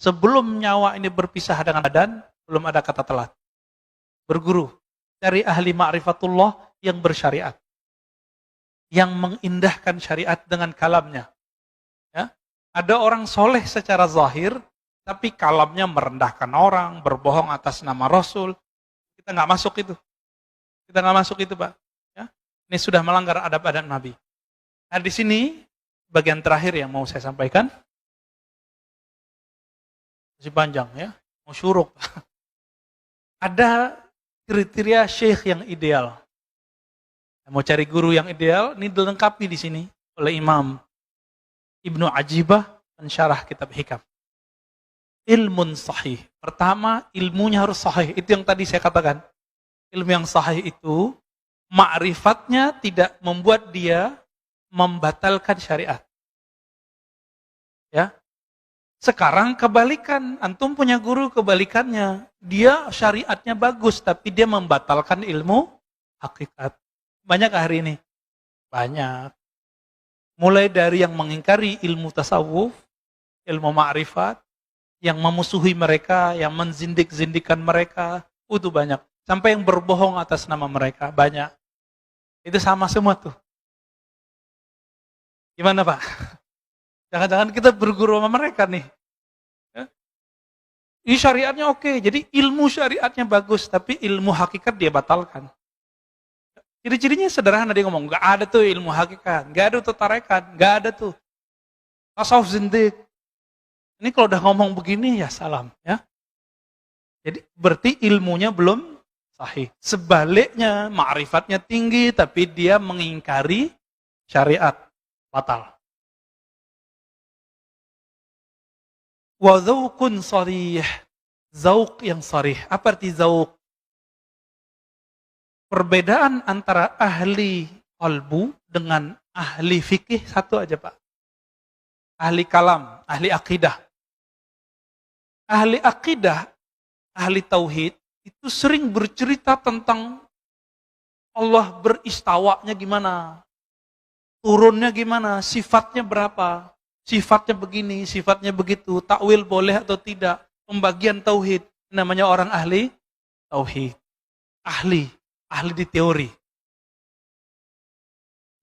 Sebelum nyawa ini berpisah dengan badan, belum ada kata telat. Berguru, cari ahli ma'rifatullah yang bersyariat. Yang mengindahkan syariat dengan kalamnya. Ya. Ada orang soleh secara zahir, tapi kalamnya merendahkan orang, berbohong atas nama Rasul. Kita nggak masuk itu. Kita nggak masuk itu, Pak. Ya. Ini sudah melanggar adab-adab Nabi. Nah, di sini bagian terakhir yang mau saya sampaikan. Masih panjang ya, mau syuruk. Ada kriteria syekh yang ideal. Mau cari guru yang ideal, ini dilengkapi di sini oleh Imam Ibnu Ajibah mensyarah kitab Hikam. Ilmun sahih. Pertama, ilmunya harus sahih. Itu yang tadi saya katakan. Ilmu yang sahih itu, ma'rifatnya tidak membuat dia membatalkan syariat. Ya. Sekarang kebalikan, antum punya guru kebalikannya. Dia syariatnya bagus, tapi dia membatalkan ilmu hakikat. Banyak hari ini? Banyak. Mulai dari yang mengingkari ilmu tasawuf, ilmu ma'rifat, yang memusuhi mereka, yang menzindik-zindikan mereka, itu banyak. Sampai yang berbohong atas nama mereka, banyak. Itu sama semua tuh. Gimana Pak? Jangan-jangan kita berguru sama mereka nih. Ya? Ini syariatnya oke, jadi ilmu syariatnya bagus, tapi ilmu hakikat dia batalkan. Ciri-cirinya sederhana, dia ngomong, gak ada tuh ilmu hakikat, gak ada tuh tarekat, gak ada tuh. Tasawuf zindik. Ini kalau udah ngomong begini, ya salam. Ya. Jadi berarti ilmunya belum sahih. Sebaliknya, ma'rifatnya tinggi, tapi dia mengingkari syariat. Batal. Wa dzauqun sharih. Zauq yang sharih. Apa arti zauq? Perbedaan antara ahli qalbu dengan ahli fikih satu aja Pak. Ahli kalam, ahli akidah. Ahli akidah, ahli tauhid, itu sering bercerita tentang Allah beristawanya gimana. Turunnya gimana, sifatnya berapa. Sifatnya begini, sifatnya begitu, takwil boleh atau tidak, pembagian tauhid, namanya orang ahli tauhid. Ahli di teori.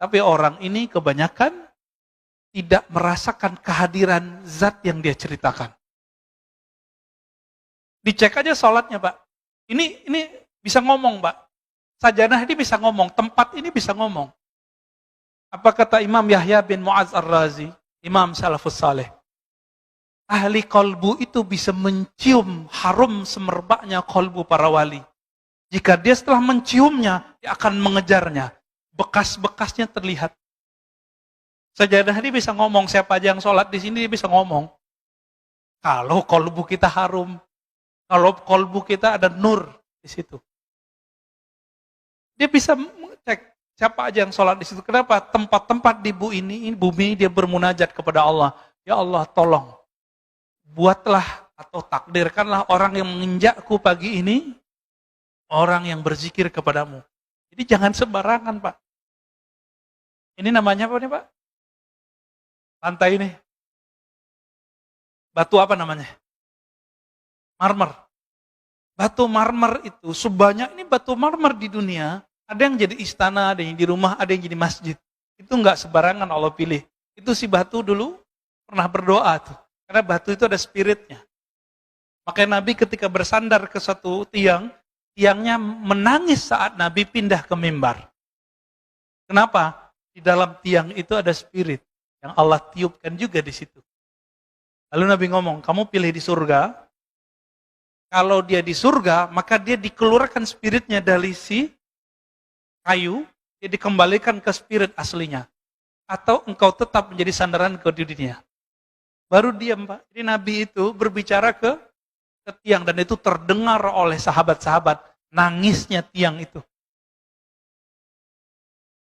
Tapi orang ini kebanyakan tidak merasakan kehadiran zat yang dia ceritakan. Dicek aja sholatnya Pak. Ini bisa ngomong Pak. Sajanah ini bisa ngomong, tempat ini bisa ngomong. Apa kata Imam Yahya bin Mu'adz Ar-Razi? Imam Salafus Saleh. Ahli kolbu itu bisa mencium harum semerbaknya kolbu para wali. Jika dia setelah menciumnya, dia akan mengejarnya. Bekas-bekasnya terlihat. Sajadah ini bisa ngomong, siapa aja yang sholat di sini dia bisa ngomong. Kalau kolbu kita harum, kalau kolbu kita ada nur di situ. Dia bisa cek siapa aja yang sholat di situ. Kenapa? Tempat-tempat di bumi dia bermunajat kepada Allah. Ya Allah, tolong. Buatlah atau takdirkanlah orang yang menginjakku pagi ini, orang yang berzikir kepadamu. Jadi jangan sembarangan, Pak. Ini namanya apa nih, Pak? Lantai ini. Batu apa namanya? Marmer. Batu marmer itu sebanyak ini batu marmer di dunia. Ada yang jadi istana, ada yang di rumah, ada yang jadi masjid. Itu enggak sembarangan Allah pilih. Itu si batu dulu pernah berdoa tuh. Karena batu itu ada spiritnya. Makanya Nabi ketika bersandar ke satu tiang, tiangnya menangis saat Nabi pindah ke mimbar. Kenapa? Di dalam tiang itu ada spirit yang Allah tiupkan juga di situ. Lalu Nabi ngomong, kamu pilih di surga. Kalau dia di surga, maka dia dikeluarkan spiritnya dari si kayu, dia dikembalikan ke spirit aslinya. Atau engkau tetap menjadi sandaran ke dunia. Baru diam, Pak. Jadi Nabi itu berbicara ke tiang, dan itu terdengar oleh sahabat-sahabat. Nangisnya tiang itu.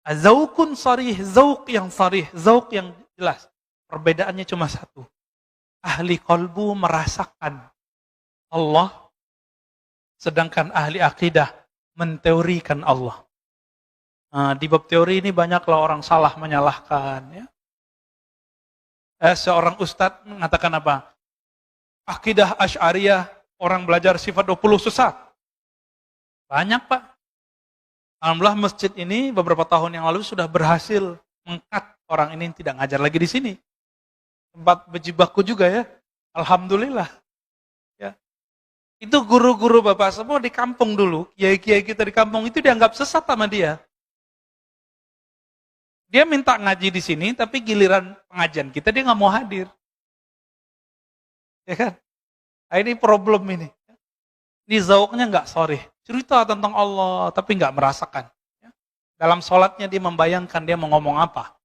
Zauqun sarih, zauq yang sarih, zauq yang jelas. Perbedaannya cuma satu. Ahli kolbu merasakan Allah, sedangkan ahli akidah menteorikan Allah. Nah, di bab teori ini banyaklah orang salah menyalahkan. Ya. Seorang ustadz mengatakan apa? Akidah Asy'ariyah, orang belajar sifat 20 sesat. Banyak Pak. Alhamdulillah masjid ini beberapa tahun yang lalu sudah berhasil mengkat orang ini tidak ngajar lagi di sini. Tempat berjibaku juga ya. Alhamdulillah. Ya. Itu guru-guru Bapak semua di kampung dulu, kiai-kiai kita di kampung itu dianggap sesat sama dia. Dia minta ngaji di sini, tapi giliran pengajian kita dia nggak mau hadir. Ya kan? Nah, ini problem ini. Ini zauknya nggak sorry. Cerita tentang Allah, tapi nggak merasakan. Dalam sholatnya dia membayangkan dia mau ngomong apa.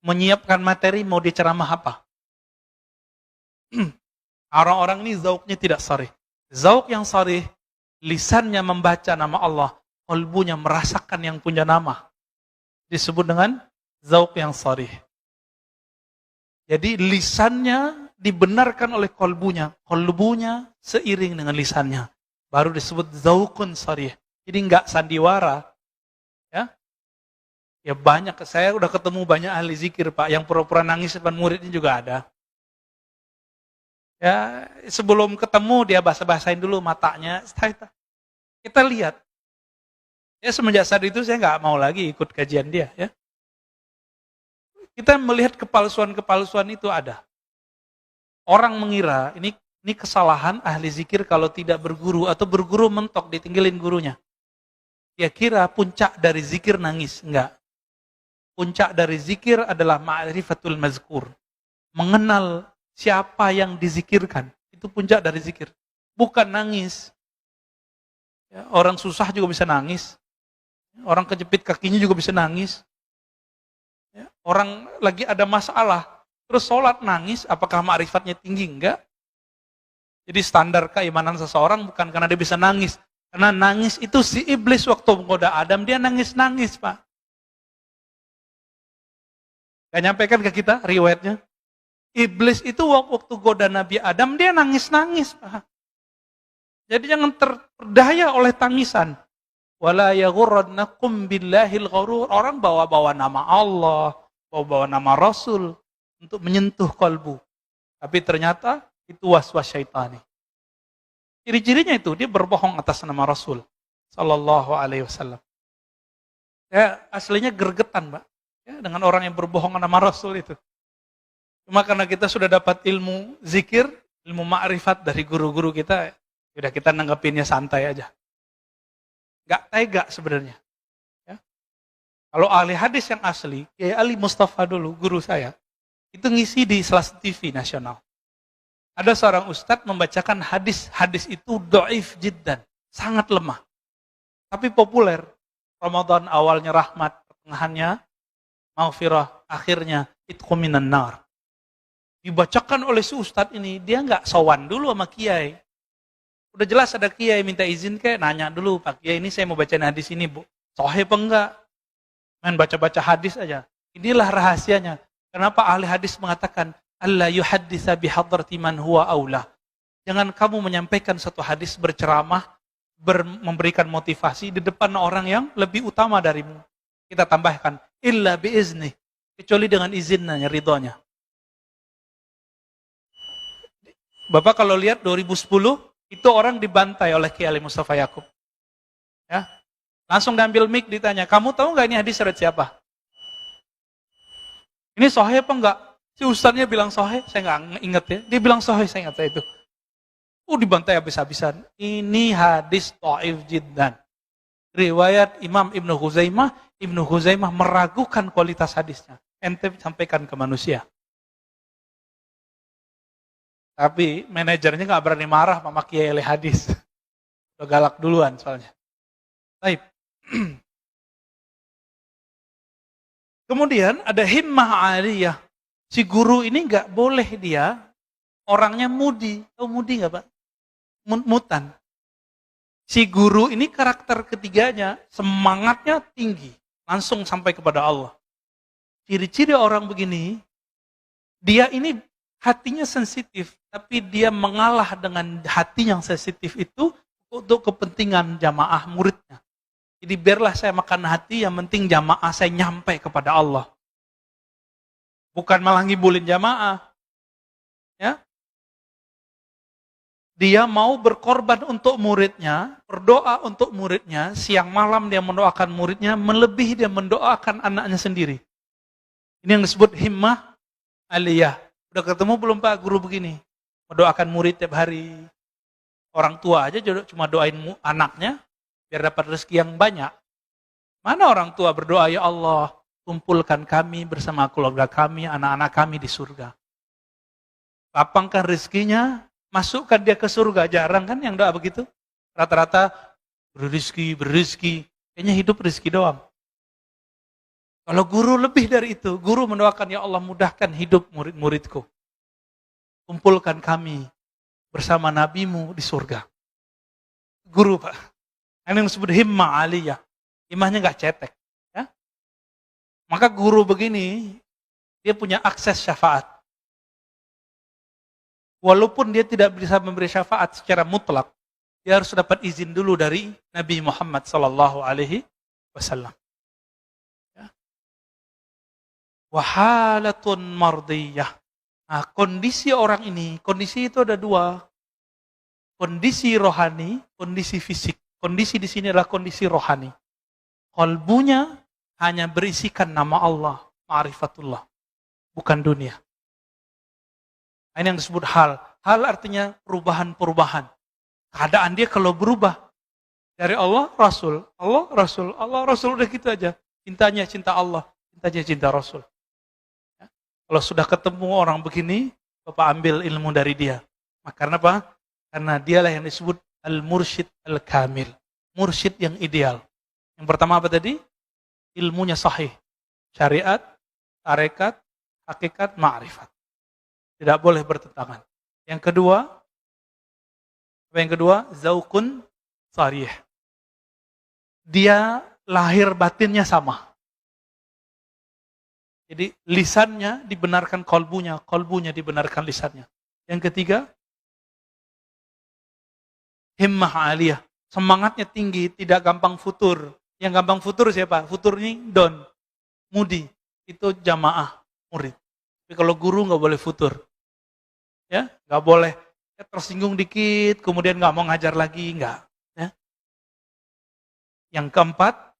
Menyiapkan materi mau diceramah apa. Orang-orang ini zauknya tidak sorry. Zauk yang sorry, lisannya membaca nama Allah, kalbunya merasakan yang punya nama. Disebut dengan zauk yang sorry. Jadi lisannya dibenarkan oleh kalbunya seiring dengan lisannya. Baru disebut zaukun sorry. Jadi nggak sandiwara. Ya banyak, saya udah ketemu banyak ahli zikir Pak, yang pura-pura nangis depan muridnya juga ada. Ya sebelum ketemu dia bahasa-bahasain dulu matanya. Kita lihat. Ya semenjak saat itu saya nggak mau lagi ikut kajian dia. Ya. Kita melihat kepalsuan-kepalsuan itu ada. Orang mengira ini kesalahan ahli zikir kalau tidak berguru atau berguru mentok ditinggalin gurunya. Dia kira puncak dari zikir nangis, enggak. Puncak dari zikir adalah ma'rifatul mazkur. Mengenal siapa yang dizikirkan. Itu puncak dari zikir. Bukan nangis. Ya, orang susah juga bisa nangis. Orang kejepit kakinya juga bisa nangis. Ya, orang lagi ada masalah, terus sholat nangis, apakah ma'rifatnya tinggi? Enggak. Jadi standar keimanan seseorang bukan karena dia bisa nangis. Karena nangis itu si iblis waktu menggoda Adam, dia nangis-nangis Pak. Gak nyampaikan ke kita riwayatnya. Iblis itu waktu goda Nabi Adam, dia nangis-nangis Pak. Jadi jangan terperdaya oleh tangisan. Wala yaghurrannakum billahil gharur. Orang bawa-bawa nama Allah, bawa-bawa nama Rasul untuk menyentuh kalbu. Tapi ternyata itu waswas syaitani. Ciri-cirinya itu dia berbohong atas nama Rasul sallallahu alaihi wasallam. Ya, aslinya gergetan, Mbak. Ya, dengan orang yang berbohong nama Rasul itu. Cuma karena kita sudah dapat ilmu zikir, ilmu ma'rifat dari guru-guru kita, sudah kita nanggapinnya santai aja. Gak tega sebenarnya. Ya. Kalau ahli hadis yang asli, Kiai Ali Mustafa dulu, guru saya, itu ngisi di Selas TV nasional. Ada seorang ustadz membacakan hadis itu dhaif jiddan, sangat lemah. Tapi populer. Ramadan awalnya rahmat, pertengahannya maghfirah, akhirnya itqu minan nar. Dibacakan oleh si ustadz ini, dia nggak sowan dulu sama kiai. Udah jelas ada kiai minta izin kayak nanya dulu, Pak Kiai ini saya mau bacain hadis ini, Bu. Sahih apa enggak? Main baca-baca hadis aja. Inilah rahasianya. Kenapa ahli hadis mengatakan Allah yuhadditsa bihadrati man huwa aula. Jangan kamu menyampaikan satu hadis berceramah, memberikan motivasi di depan orang yang lebih utama darimu. Kita tambahkan illa biizni, kecuali dengan izinnya, ridhonya. Bapak kalau lihat 2010 itu orang dibantai oleh Kiai Ali Mustafa Yakub. Ya. Langsung diambil mic ditanya, "Kamu tahu enggak ini hadis riwayat siapa?" Ini sahih apa enggak? Si ustaznya bilang sahih, saya enggak ingat ya. Dia bilang sahih, saya ingat itu. Dibantai habis-habisan. Ini hadis dhaif jiddan. Riwayat Imam Ibnu Huzaimah meragukan kualitas hadisnya. Ente sampaikan ke manusia. Tapi manajernya nggak berani marah sama kiai ahli hadis. Udah galak duluan soalnya. Baik. Kemudian ada himmah aliyah. Si guru ini nggak boleh dia orangnya mudi. Tahu mudi nggak Pak? Mutan. Si guru ini karakter ketiganya semangatnya tinggi. Langsung sampai kepada Allah. Ciri-ciri orang begini, dia ini hatinya sensitif, tapi dia mengalah dengan hati yang sensitif itu untuk kepentingan jamaah muridnya. Jadi biarlah saya makan hati, yang penting jamaah saya nyampe kepada Allah. Bukan malah ngibulin jamaah. Ya. Dia mau berkorban untuk muridnya, berdoa untuk muridnya, siang malam dia mendoakan muridnya, melebihi dia mendoakan anaknya sendiri. Ini yang disebut himmah aliyah. Udah ketemu belum Pak guru begini? Mendoakan murid tiap hari. Orang tua aja cuma doain anaknya, biar dapat rezeki yang banyak. Mana orang tua berdoa, ya Allah, kumpulkan kami bersama keluarga kami, anak-anak kami di surga. Lapangkan rezekinya, masukkan dia ke surga. Jarang kan yang doa begitu? Rata-rata berizki. Kayaknya hidup rezeki doang. Kalau guru lebih dari itu. Guru mendoakan, ya Allah mudahkan hidup murid-muridku. Kumpulkan kami bersama nabimu di surga. Guru Pak. Ini yang disebut himmah aliyah. Himmahnya gak cetek. Ya? Maka guru begini, dia punya akses syafaat. Walaupun dia tidak bisa memberi syafaat secara mutlak, dia harus dapat izin dulu dari Nabi Muhammad SAW. Ya. Wahalatun mardiyah. Nah, kondisi orang ini, kondisi itu ada dua. Kondisi rohani, kondisi fisik. Kondisi di sini adalah kondisi rohani. Qalbunya hanya berisikan nama Allah, ma'rifatullah, bukan dunia. Ini yang disebut hal. Hal artinya perubahan-perubahan. Keadaan dia kalau berubah dari Allah, Rasul, Allah, Rasul, Allah, Rasul, udah gitu aja. Cintanya cinta Allah, cintanya cinta Rasul. Ya. Kalau sudah ketemu orang begini, Bapak ambil ilmu dari dia. Karena apa? Karena dialah yang disebut al-mursyid al-kamil. Mursyid yang ideal. Yang pertama apa tadi? Ilmunya sahih. Syariat, tarekat, hakikat, ma'rifat. Tidak boleh bertentangan. Yang kedua, apa yang kedua? Zaukun sarih. Dia lahir batinnya sama. Jadi lisannya dibenarkan kolbunya, kolbunya dibenarkan lisannya. Yang ketiga, himmah aliyah. Semangatnya tinggi, tidak gampang futur. Yang gampang futur siapa? Futur ini don, mudi. Itu jamaah, murid. Tapi kalau guru nggak boleh futur. Ya, nggak boleh tersinggung dikit, kemudian nggak mau ngajar lagi, nggak. Ya. Yang keempat,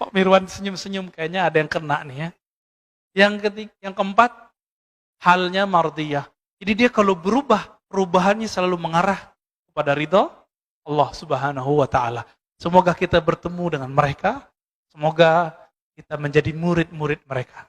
Pak Mirwan senyum-senyum, kayaknya ada yang kena nih ya. Yang keempat, halnya mardiyah. Jadi dia kalau berubah, perubahannya selalu mengarah kepada ridho Allah Subhanahu wa Ta'ala. Semoga kita bertemu dengan mereka, semoga kita menjadi murid-murid mereka.